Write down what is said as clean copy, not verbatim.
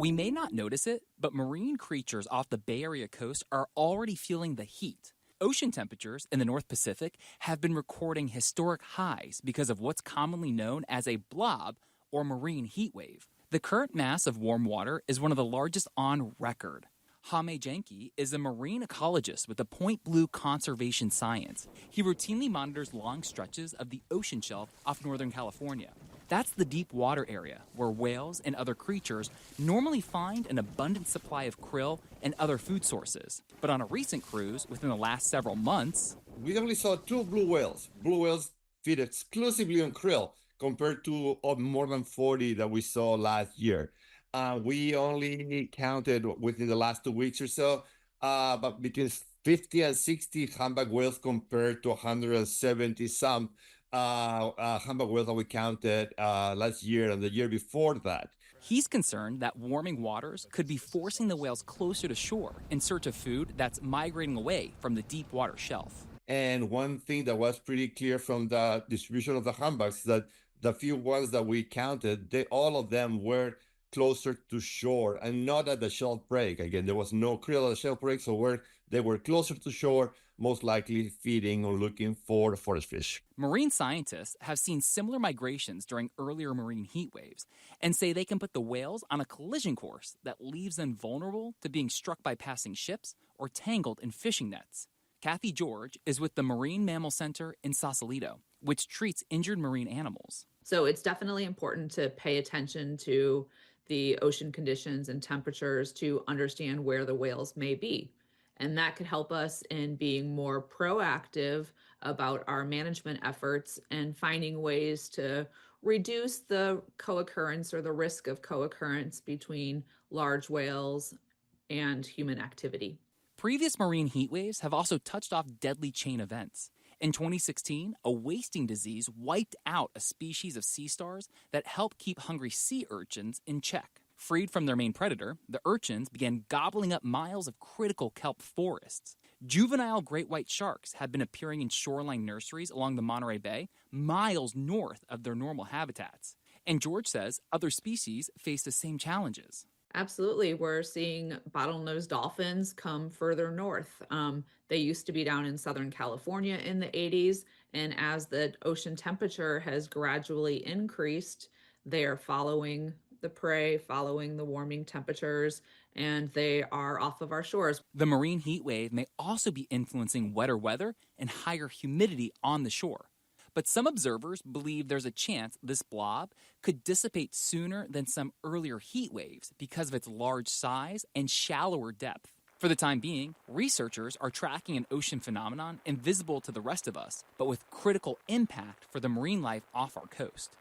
We may not notice it, but marine creatures off the Bay Area coast are already feeling the heat. Ocean temperatures in the North Pacific have been recording historic highs because of what's commonly known as a blob or marine heat wave. The current mass of warm water is one of the largest on record. Hame Janke is a marine ecologist with the Point Blue Conservation Science. He routinely monitors long stretches of the ocean shelf off Northern California. That's the deep water area where whales and other creatures normally find an abundant supply of krill and other food sources. But on a recent cruise within the last several months, we only saw 2 blue whales. Blue whales feed exclusively on krill compared to more than 40 that we saw last year. We only counted within the last 2 weeks or so, but between 50 and 60 humpback whales compared to 170 some humpback whales that we counted last year and the year before that. He's concerned that warming waters could be forcing the whales closer to shore in search of food that's migrating away from the deep water shelf. And one thing that was pretty clear from the distribution of the humpbacks is that the few ones that we counted, all of them were closer to shore and not at the shelf break. Again, there was no krill at the shelf break, so they were closer to shore, most likely feeding or looking for forest fish. Marine scientists have seen similar migrations during earlier marine heat waves and say they can put the whales on a collision course that leaves them vulnerable to being struck by passing ships or tangled in fishing nets. Kathy George is with the Marine Mammal Center in Sausalito, which treats injured marine animals. So it's definitely important to pay attention to the ocean conditions and temperatures to understand where the whales may be. And that could help us in being more proactive about our management efforts and finding ways to reduce the co-occurrence or the risk of co-occurrence between large whales and human activity. Previous marine heat waves have also touched off deadly chain events. In 2016, a wasting disease wiped out a species of sea stars that help keep hungry sea urchins in check. Freed from their main predator, the urchins began gobbling up miles of critical kelp forests. Juvenile great white sharks have been appearing in shoreline nurseries along the Monterey Bay, miles north of their normal habitats. And George says other species face the same challenges. Absolutely. We're seeing bottlenose dolphins come further north. They used to be down in Southern California in the 80s, and as the ocean temperature has gradually increased, they are following the prey, following the warming temperatures, and they are off of our shores. The marine heat wave may also be influencing wetter weather and higher humidity on the shore. But some observers believe there's a chance this blob could dissipate sooner than some earlier heat waves because of its large size and shallower depth. For the time being, researchers are tracking an ocean phenomenon invisible to the rest of us, but with critical impact for the marine life off our coast.